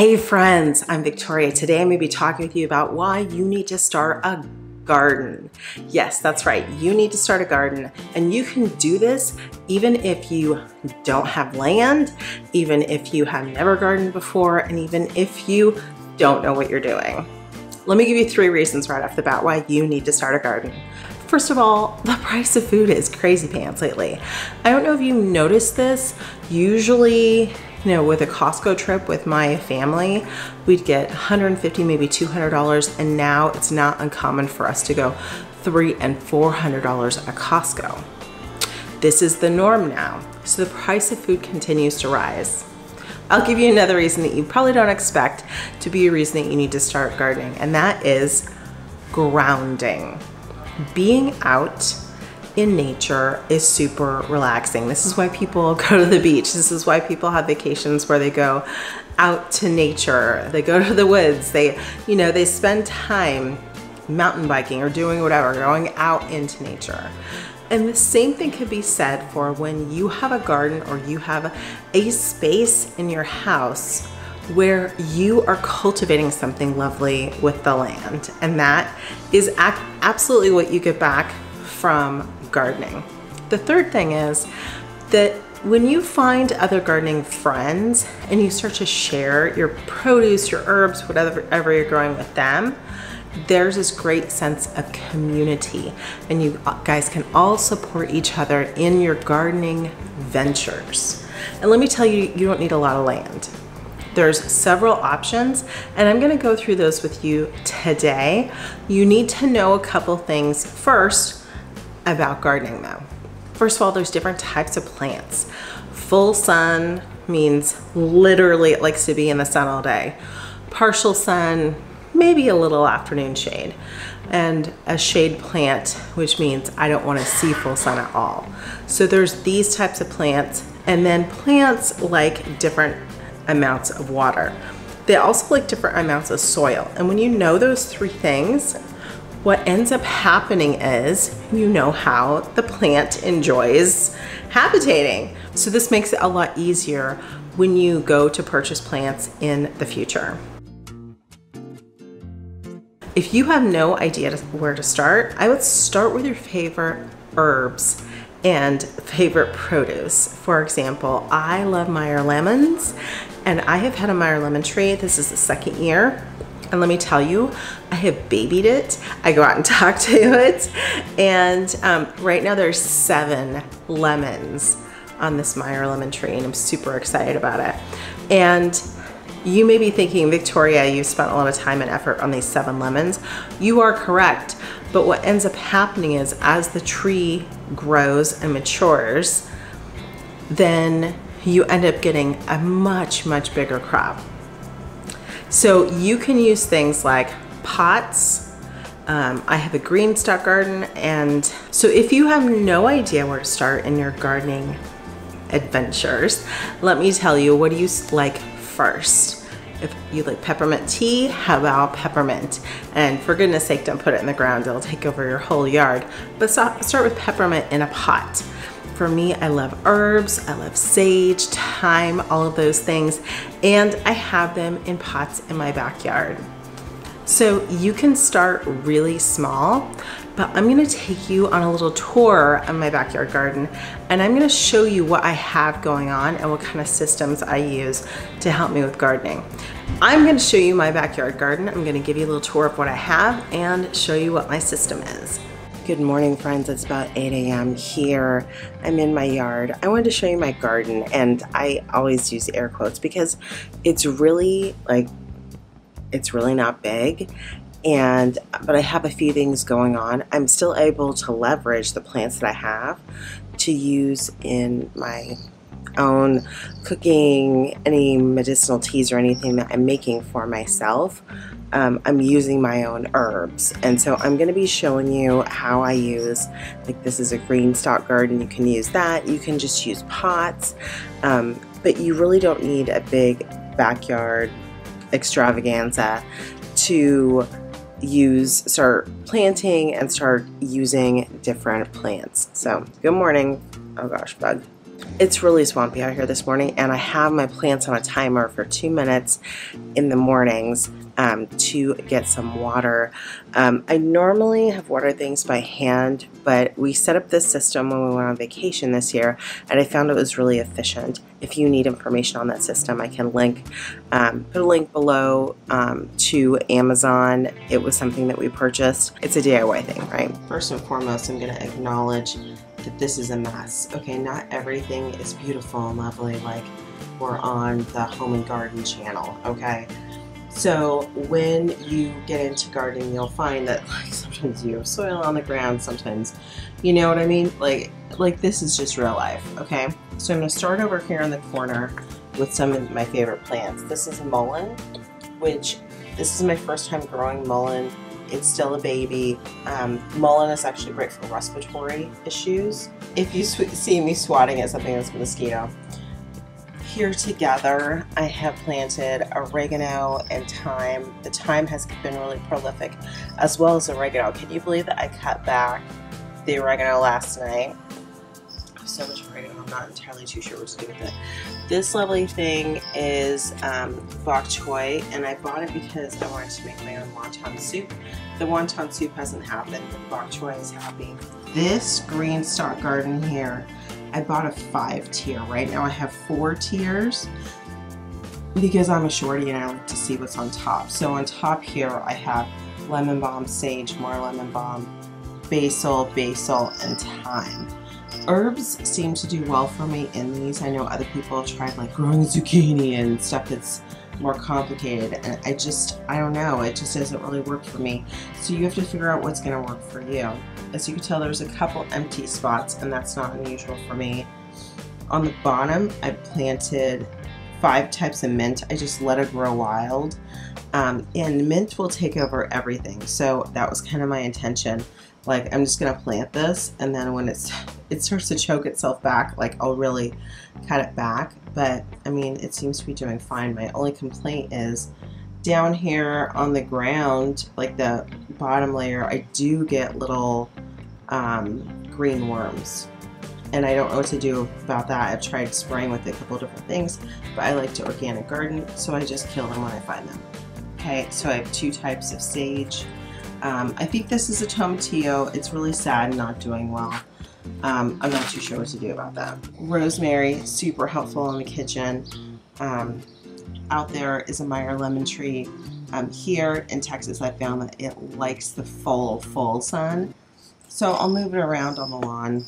Hey friends, I'm Victoria. Today I'm going to be talking with you about why you need to start a garden. Yes, that's right. You need to start a garden, and you can do this even if you don't have land, even if you have never gardened before, and even if you don't know what you're doing. Let me give you 3 reasons right off the bat why you need to start a garden. First of all, the price of food is crazy pants lately. I don't know if you noticed this. Usually, with a Costco trip with my family, we'd get $150, maybe $200, and now it's not uncommon for us to go $300 and $400 at Costco. This is the norm now, so the price of food continues to rise. I'll give you another reason that you probably don't expect to be a reason that you need to start gardening, and that is grounding. Being out in nature is super relaxing. This is why people go to the beach. This is why people have vacations where they go out to nature. They go to the woods. They spend time mountain biking or doing whatever, going out into nature. And the same thing could be said for when you have a garden or you have a space in your house where you are cultivating something lovely with the land. And that is absolutely what you get back from gardening. The third thing is that when you find other gardening friends and you start to share your produce, your herbs, whatever you're growing with them, there's this great sense of community, and you guys can all support each other in your gardening ventures. And let me tell you, you don't need a lot of land. There's several options, and I'm going to go through those with you today. You need to know a couple things first about gardening though. First of all, there's different types of plants. Full sun means literally it likes to be in the sun all day. Partial sun, maybe a little afternoon shade. And a shade plant, which means I don't want to see full sun at all. So there's these types of plants, and then plants like different amounts of water. They also like different amounts of soil. And when you know those 3 things, what ends up happening is you know how the plant enjoys habitating. So this makes it a lot easier when you go to purchase plants in the future. If you have no idea where to start, I would start with your favorite herbs and favorite produce. For example, I love Meyer lemons, and I have had a Meyer lemon tree. This is the 2nd year. And let me tell you, I have babied it. I go out and talk to it. And right now there's 7 lemons on this Meyer lemon tree, and I'm super excited about it. And you may be thinking, Victoria, you spent a lot of time and effort on these 7 lemons. You are correct. But what ends up happening is as the tree grows and matures, then you end up getting a much, much bigger crop. So you can use things like pots. I have a green stock garden, and so if you have no idea where to start in your gardening adventures, let me tell you, what do you like first? If you like peppermint tea, how about peppermint? And for goodness sake, don't put it in the ground, it'll take over your whole yard. But start with peppermint in a pot. For me, I love herbs, I love sage, thyme, all of those things, and I have them in pots in my backyard. So you can start really small, but I'm gonna take you on a little tour of my backyard garden, and I'm gonna show you what I have going on and what kind of systems I use to help me with gardening. I'm gonna show you my backyard garden. I'm gonna give you a little tour of what I have and show you what my system is. Good morning, friends. It's about 8 a.m. here. I'm in my yard. I wanted to show you my garden, and I always use air quotes because it's really not big, but I have a few things going on. I'm still able to leverage the plants that I have to use in my own cooking, any medicinal teas or anything that I'm making for myself. I'm using my own herbs, and so I'm going to be showing you how I use, like this is a green stock garden, you can use that, you can just use pots, but you really don't need a big backyard extravaganza to start planting and start using different plants. So good morning. Oh gosh, bug. It's really swampy out here this morning, and I have my plants on a timer for 2 minutes in the mornings to get some water. I normally have watered things by hand, but we set up this system when we went on vacation this year, and I found it was really efficient. If you need information on that system, I can put a link below to Amazon. It was something that we purchased. It's a DIY thing, right? First and foremost, I'm going to acknowledge that this is a mess. Okay, not everything is beautiful and lovely like we're on the Home and Garden channel, okay? So when you get into gardening, you'll find that like sometimes you have soil on the ground, sometimes, you know what I mean? Like this is just real life, okay? So I'm gonna start over here in the corner with some of my favorite plants. This is a mullein, which this is my first time growing mullein. It's still a baby. Mullein is actually great for respiratory issues. If you see me swatting at something that's a mosquito. Here together, I have planted oregano and thyme. The thyme has been really prolific, as well as oregano. Can you believe that I cut back the oregano last night? I have so much oregano, I'm not entirely too sure what to do with it. This lovely thing is bok choy, and I bought it because I wanted to make my own wonton soup. The wonton soup hasn't happened, but bok choy is happy. This green stock garden here, I bought a 5-tier. Right now I have 4 tiers because I'm a shorty and I like to see what's on top. So on top here I have lemon balm, sage, more lemon balm, basil, and thyme. Herbs seem to do well for me in these. I know other people have tried like growing zucchini and stuff that's more complicated, and I don't know, it just doesn't really work for me. So you have to figure out what's going to work for you. As you can tell, there's a couple empty spots, and that's not unusual for me. On the bottom, I planted 5 types of mint. I just let it grow wild, and mint will take over everything. So that was kind of my intention. Like, I'm just gonna plant this, and then when it starts to choke itself back, like I'll really cut it back. But I mean, it seems to be doing fine. My only complaint is down here on the ground, like the bottom layer, I do get little green worms, and I don't know what to do about that. I've tried spraying with a couple different things, but I like to organic garden, so I just kill them when I find them. Okay, so I have 2 types of sage. I think this is a tomatillo. It's really sad and not doing well. I'm not too sure what to do about that. Rosemary, super helpful in the kitchen. Out there is a Meyer lemon tree. Here in Texas, I found that it likes the full sun. So I'll move it around on the lawn.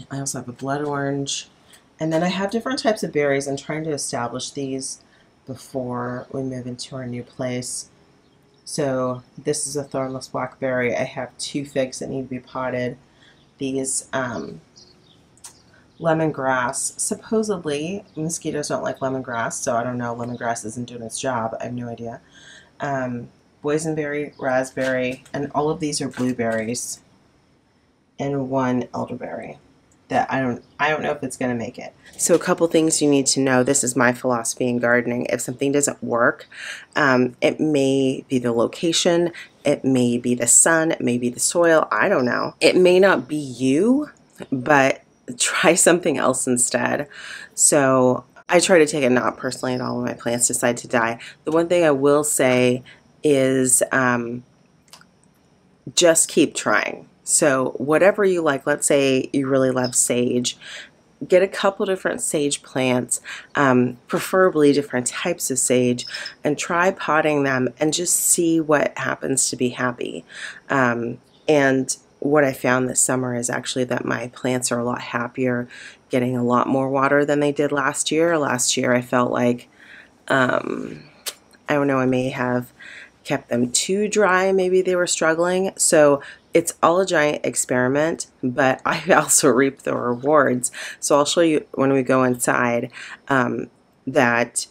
I also have a blood orange. And then I have different types of berries. I'm trying to establish these before we move into our new place. So this is a thornless blackberry. I have 2 figs that need to be potted. These lemongrass, supposedly mosquitoes don't like lemongrass, so I don't know, lemongrass isn't doing its job, I have no idea. Boysenberry, raspberry, and all of these are blueberries, and 1 elderberry that I don't know if it's going to make it. So a couple things you need to know. This is my philosophy in gardening. If something doesn't work, it may be the location, it may be the sun, it may be the soil, I don't know. It may not be you, but try something else instead. So I try to take it not personally at all when my plants decide to die. The one thing I will say is just keep trying. So whatever you like, let's say you really love sage, get a couple different sage plants, preferably different types of sage, and try potting them and just see what happens to be happy. And what I found this summer is actually that my plants are a lot happier, getting a lot more water than they did last year. Last year I felt like, I don't know, I may have kept them too dry, maybe they were struggling. So it's all a giant experiment, but I also reap the rewards. So I'll show you when we go inside that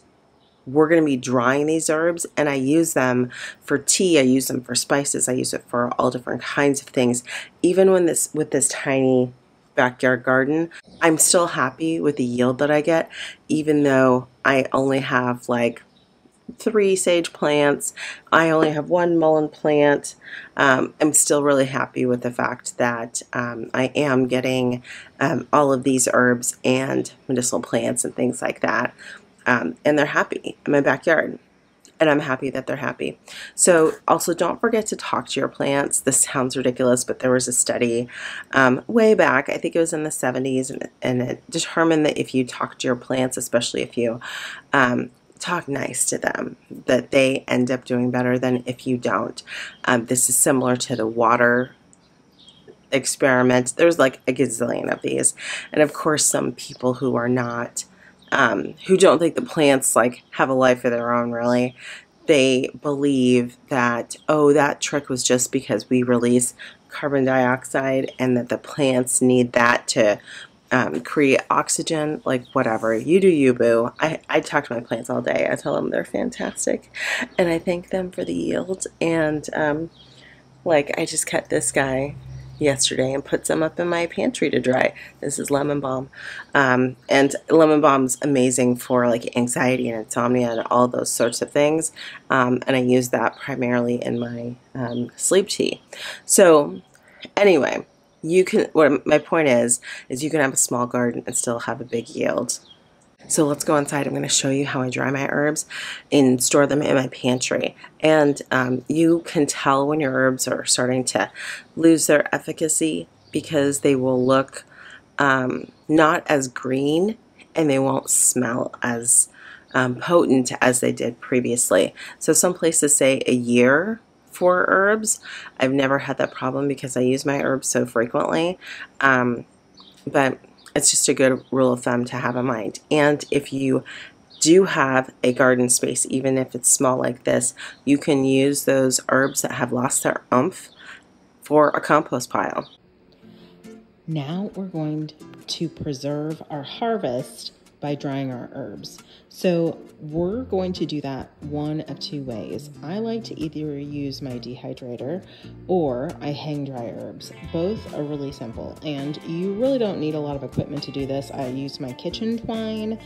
we're going to be drying these herbs, and I use them for tea, I use them for spices, I use it for all different kinds of things. Even when with this tiny backyard garden, I'm still happy with the yield that I get, even though I only have like 3 sage plants. I only have 1 mullein plant. I'm still really happy with the fact that I am getting all of these herbs and medicinal plants and things like that. And they're happy in my backyard. And I'm happy that they're happy. So also don't forget to talk to your plants. This sounds ridiculous, but there was a study way back, I think it was in the 70s, and it determined that if you talk to your plants, especially if you talk nice to them, that they end up doing better than if you don't. This is similar to the water experiment. There's like a gazillion of these. And of course, some people who are not who don't think the plants like have a life of their own, really, they believe that, oh, that trick was just because we release carbon dioxide and that the plants need that to create oxygen. Like, whatever, you do you, boo. I talk to my plants all day. I tell them they're fantastic and I thank them for the yield. And like, I just cut this guy yesterday and put some up in my pantry to dry. This is lemon balm, and lemon balm's amazing for like anxiety and insomnia and all those sorts of things, and I use that primarily in my sleep tea. So anyway, you can, what my point is you can have a small garden and still have a big yield. So let's go inside. I'm going to show you how I dry my herbs and store them in my pantry. And you can tell when your herbs are starting to lose their efficacy because they will look not as green and they won't smell as potent as they did previously. So some places say a year for herbs. I've never had that problem because I use my herbs so frequently. But it's just a good rule of thumb to have in mind. And if you do have a garden space, even if it's small like this, you can use those herbs that have lost their oomph for a compost pile. Now we're going to preserve our harvest by drying our herbs. So we're going to do that one of 2 ways. I like to either use my dehydrator or I hang dry herbs. Both are really simple and you really don't need a lot of equipment to do this. I use my kitchen twine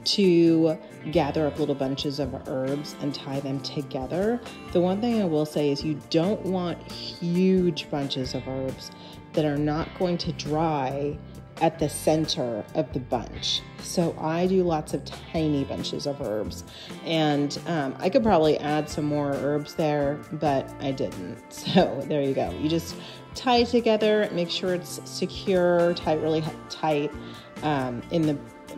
to gather up little bunches of herbs and tie them together. The one thing I will say is you don't want huge bunches of herbs that are not going to dry at the center of the bunch. So I do lots of tiny bunches of herbs, and I could probably add some more herbs there, but I didn't. So there you go. You just tie it together, make sure it's secure, tie it really tight in the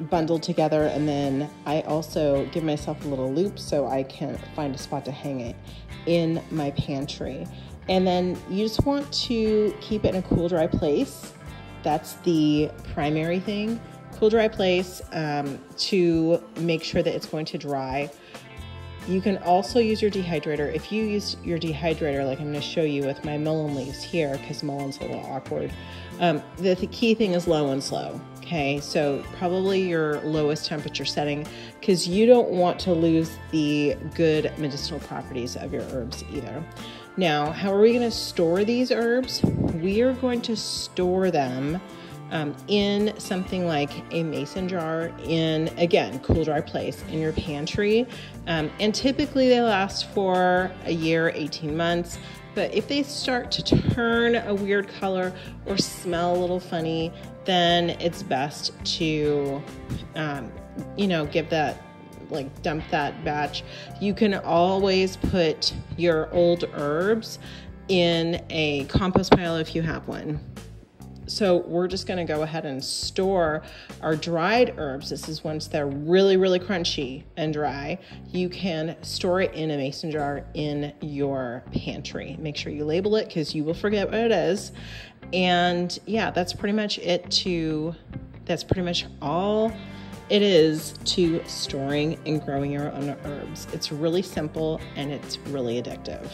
bundle together, and then I also give myself a little loop so I can find a spot to hang it in my pantry. And then you just want to keep it in a cool, dry place. That's the primary thing. Cool, dry place to make sure that it's going to dry. You can also use your dehydrator. If you use your dehydrator, like I'm going to show you with my mullein leaves here, because mullein's a little awkward. The key thing is low and slow. Okay, so probably your lowest temperature setting, because you don't want to lose the good medicinal properties of your herbs either. Now, how are we going to store these herbs? We are going to store them in something like a mason jar in, again, cool, dry place in your pantry. And typically they last for a year, 18 months. But if they start to turn a weird color or smell a little funny, then it's best to, give that, like dump that batch. You can always put your old herbs in a compost pile if you have one. So we're just going to go ahead and store our dried herbs. This is once they're really, really crunchy and dry. You can store it in a mason jar in your pantry. Make sure you label it because you will forget what it is. And yeah, that's pretty much all it is to storing and growing your own herbs. It's really simple and it's really addictive.